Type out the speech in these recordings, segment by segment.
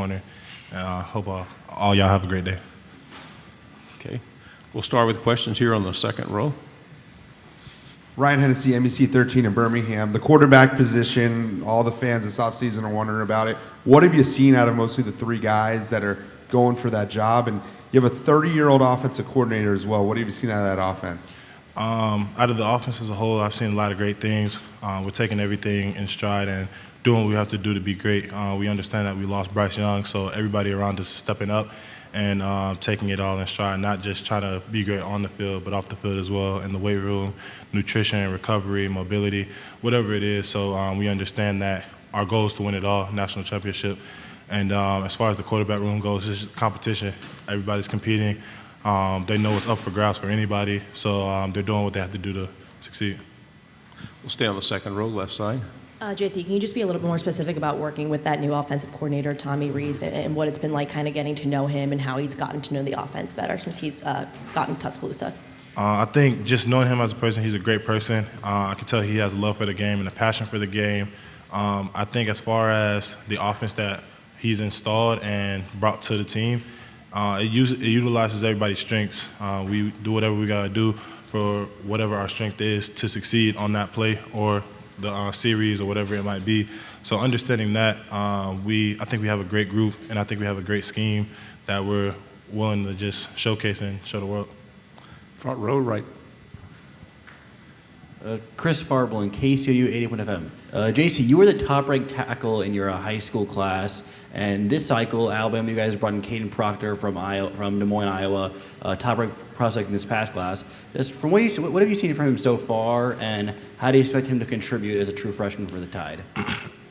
corner. Hope all y'all have a great day. Okay. We'll start with questions here on the second row. Ryan Hennessy, NBC 13 in Birmingham. The quarterback position, all the fans this offseason are wondering about it. What have you seen out of mostly the three guys that are going for that job? And you have a 30-year-old offensive coordinator as well. What have you seen out of that offense? Out of the offense as a whole, I've seen a lot of great things. We're taking everything in stride and doing what we have to do to be great. We understand that we lost Bryce Young, so everybody around us is stepping up and taking it all in stride, not just trying to be great on the field, but off the field as well, in the weight room, nutrition, recovery, mobility, whatever it is. So we understand that our goal is to win it all, national championship. And as far as the quarterback room goes, it's just competition. Everybody's competing. They know it's up for grabs for anybody, so they're doing what they have to do to succeed. We'll stay on the second row, left side. JC, can you just be a little bit more specific about working with that new offensive coordinator, Tommy Rees, and what it's been like kind of getting to know him and how he's gotten to know the offense better since he's gotten Tuscaloosa? I think just knowing him as a person, he's a great person. I can tell he has a love for the game and a passion for the game. I think as far as the offense that he's installed and brought to the team, it utilizes everybody's strengths. We do whatever we got to do for whatever our strength is to succeed on that play or the series or whatever it might be. So understanding that, I think we have a great group, and I think we have a great scheme that we're willing to just showcase and show the world. Front row, right. Chris Farblin, KCOU 81 FM. JC, you were the top-ranked tackle in your high school class, and this cycle, Alabama, you guys brought in Caden Proctor from Des Moines, Iowa, top-ranked prospect in this past class. From what have you seen from him so far, and how do you expect him to contribute as a true freshman for the Tide?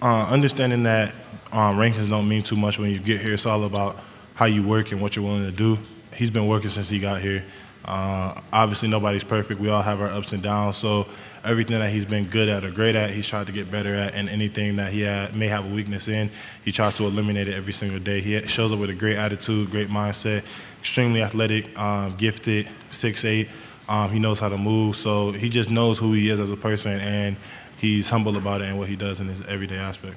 Understanding that rankings don't mean too much when you get here. It's all about how you work and what you're willing to do. He's been working since he got here. Obviously, nobody's perfect. We all have our ups and downs. So everything that he's been good at or great at, he's tried to get better at. And anything that he may have a weakness in, he tries to eliminate it every single day. He shows up with a great attitude, great mindset, extremely athletic, gifted, 6'8". He knows how to move. So he just knows who he is as a person, and he's humble about it and what he does in his everyday aspect.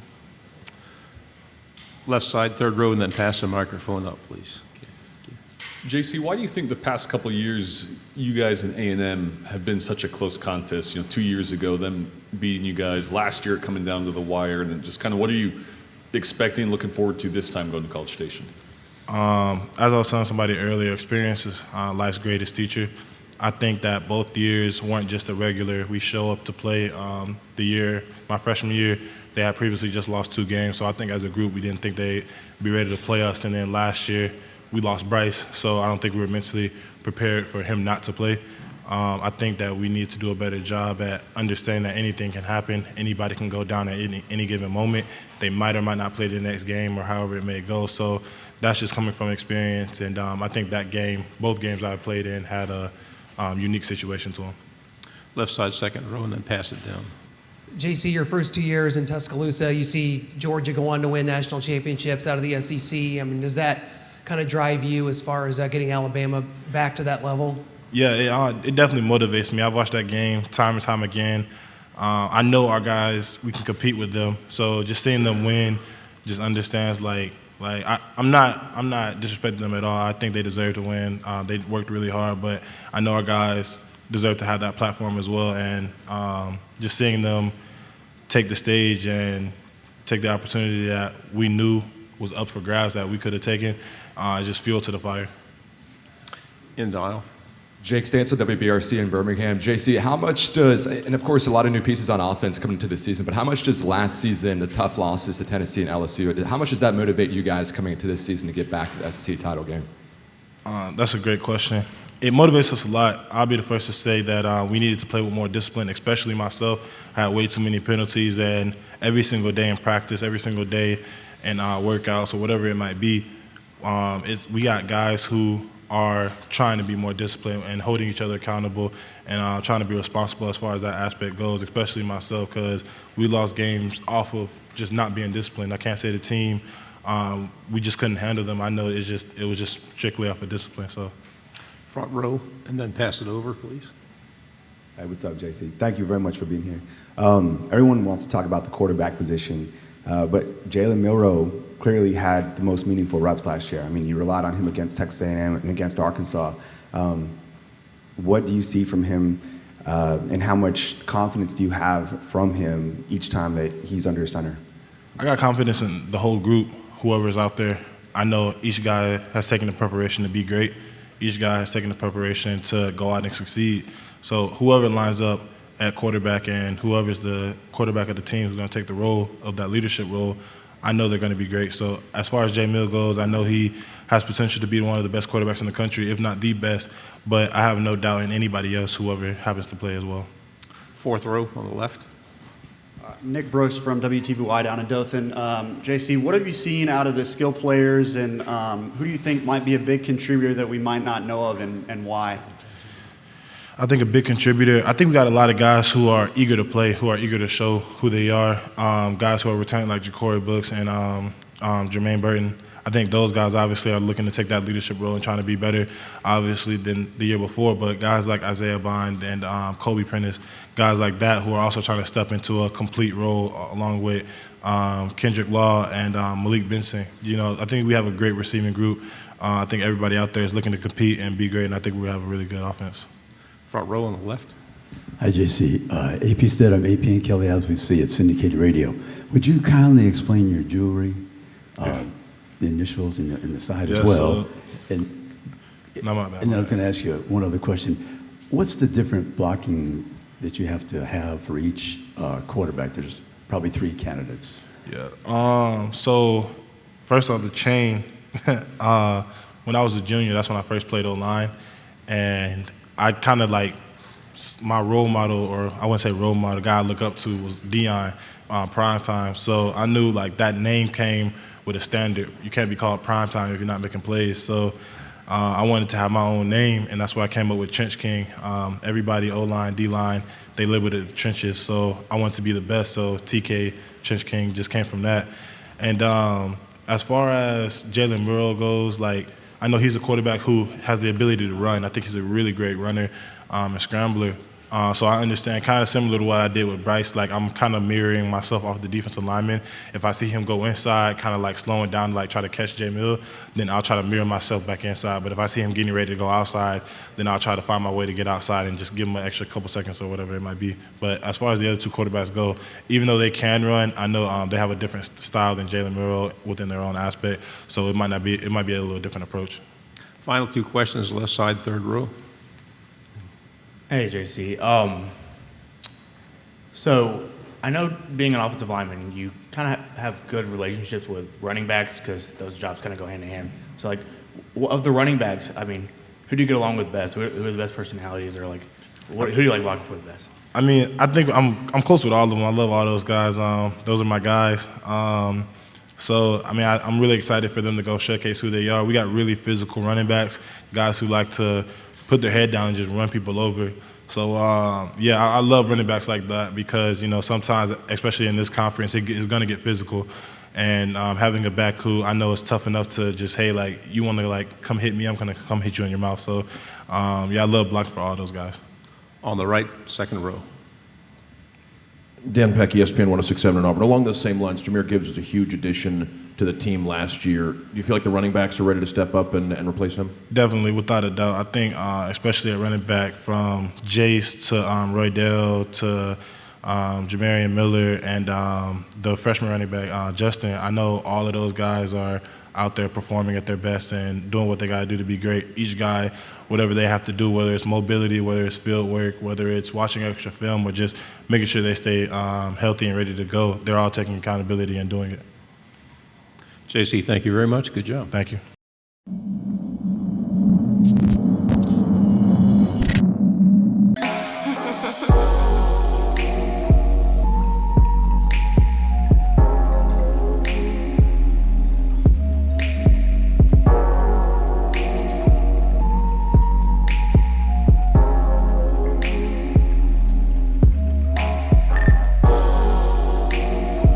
Left side, third row, and then pass the microphone up, please. JC, why do you think the past couple of years you guys in A&M have been such a close contest? 2 years ago, them beating you guys, last year coming down to the wire, and then just kind of what are you expecting, looking forward to this time going to College Station? As I was telling somebody earlier, experience is life's greatest teacher. I think that both years weren't just a regular, we show up to play. My freshman year, they had previously just lost 2 games, so I think as a group we didn't think they'd be ready to play us. And then last year, we lost Bryce, so I don't think we were mentally prepared for him not to play. I think that we need to do a better job at understanding that anything can happen. Anybody can go down at any given moment. They might or might not play the next game or however it may go. So that's just coming from experience. And I think that game, both games I played in, had a unique situation to them. Left side, second row, and then pass it down. JC, your first 2 years in Tuscaloosa, you see Georgia go on to win national championships out of the SEC. I mean, does that kind of drive you as far as getting Alabama back to that level? Yeah, it definitely motivates me. I've watched that game time and time again. I know our guys, we can compete with them. So just seeing them win just understands I'm not disrespecting them at all. I think they deserve to win. They worked really hard, but I know our guys deserve to have that platform as well. And just seeing them take the stage and take the opportunity that we knew was up for grabs that we could have taken, just fuel to the fire. In dial. Jake Stansel, WBRC in Birmingham. JC, how much does, and of course a lot of new pieces on offense coming into the season, but how much does last season, the tough losses to Tennessee and LSU, how much does that motivate you guys coming into this season to get back to the SEC title game? That's a great question. It motivates us a lot. I'll be the first to say that we needed to play with more discipline, especially myself. I had way too many penalties, and every single day in practice, every single day in workouts or whatever it might be, we got guys who are trying to be more disciplined and holding each other accountable and trying to be responsible as far as that aspect goes, especially myself, because we lost games off of just not being disciplined. I can't say the team, we just couldn't handle them. I know it was just strictly off of discipline. So, front row, and then pass it over, please. Hey, what's up, JC? Thank you very much for being here. Everyone wants to talk about the quarterback position, but Jalen Milroe clearly had the most meaningful reps last year. I mean, you relied on him against Texas A&M and against Arkansas. What do you see from him, and how much confidence do you have from him each time that he's under center? I got confidence in the whole group, whoever is out there. I know each guy has taken the preparation to be great. Each guy has taken the preparation to go out and succeed. So whoever lines up at quarterback and whoever's the quarterback of the team who's going to take the role of that leadership role, I know they're going to be great. So as far as Jay Mill goes, I know he has potential to be one of the best quarterbacks in the country, if not the best. But I have no doubt in anybody else, whoever happens to play as well. Fourth row on the left. Nick Brooks from WTVY down in Dothan. JC, what have you seen out of the skill players, and who do you think might be a big contributor that we might not know of, and why? I think a big contributor, I think we got a lot of guys who are eager to play, who are eager to show who they are. Guys who are returning like Ja'Cory Brooks and Jermaine Burton. I think those guys obviously are looking to take that leadership role and trying to be better, obviously, than the year before. But guys like Isaiah Bond and Kobe Prentice, guys like that who are also trying to step into a complete role along with Kendrick Law and Malik Benson. You know, I think we have a great receiving group. I think everybody out there is looking to compete and be great, and I think we have a really good offense. Front row on the left. Hi, JC. AP Stead, I'm AP and Kelly, as we see at syndicated radio. Would you kindly explain your jewelry, the initials and the side as well? No, my bad. And then I was going to ask you one other question. What's the different blocking that you have to have for each quarterback? There's probably 3 candidates. Yeah. So first off, the chain. When I was a junior, that's when I first played O-line, and I kind of like my role model, or I wouldn't say role model, the guy I look up to was Deion, prime time. So I knew like that name came with a standard. You can't be called prime time if you're not making plays. So I wanted to have my own name, and that's why I came up with Trench King. Everybody, O-line, D-line, they live with the trenches. So I wanted to be the best. So TK, Trench King, just came from that. And as far as Jalen Murrow goes, like, I know he's a quarterback who has the ability to run. I think he's a really great runner and scrambler. So I understand, kind of similar to what I did with Bryce, like I'm kind of mirroring myself off the defensive lineman. If I see him go inside, kind of like slowing down, like try to catch Jay Mill, then I'll try to mirror myself back inside. But if I see him getting ready to go outside, then I'll try to find my way to get outside and just give him an extra couple seconds or whatever it might be. But as far as the other 2 quarterbacks go, even though they can run, I know they have a different style than Jalen Murrow within their own aspect. So it might be a little different approach. Final 2 questions, left side, third row. Hey, JC. So I know being an offensive lineman, you kind of have good relationships with running backs because those jobs kind of go hand in hand. So, like, of the running backs, I mean, who do you get along with best? Who are the best personalities, or like, who do you like blocking for the best? I mean, I think I'm close with all of them. I love all those guys. Those are my guys. So, I mean, I'm really excited for them to go showcase who they are. We got really physical running backs, guys who like to put their head down and just run people over. So, yeah, I love running backs like that because, you know, sometimes, especially in this conference, it's going to get physical. And having a back who I know is tough enough to just, hey, like, you want to, like, come hit me, I'm going to come hit you in your mouth. So, yeah, I love blocking for all those guys. On the right, second row. Dan Peck, ESPN 106.7 in Auburn. Along those same lines, Jahmyr Gibbs was a huge addition to the team last year. Do you feel like the running backs are ready to step up and replace him? Definitely, without a doubt. I think, especially at running back, from Jace to Roydell to Jamarian Miller and the freshman running back, Justin, I know all of those guys are out there performing at their best and doing what they got to do to be great. Each guy, whatever they have to do, whether it's mobility, whether it's field work, whether it's watching extra film, or just making sure they stay healthy and ready to go, they're all taking accountability and doing it. JC, thank you very much. Good job. Thank you.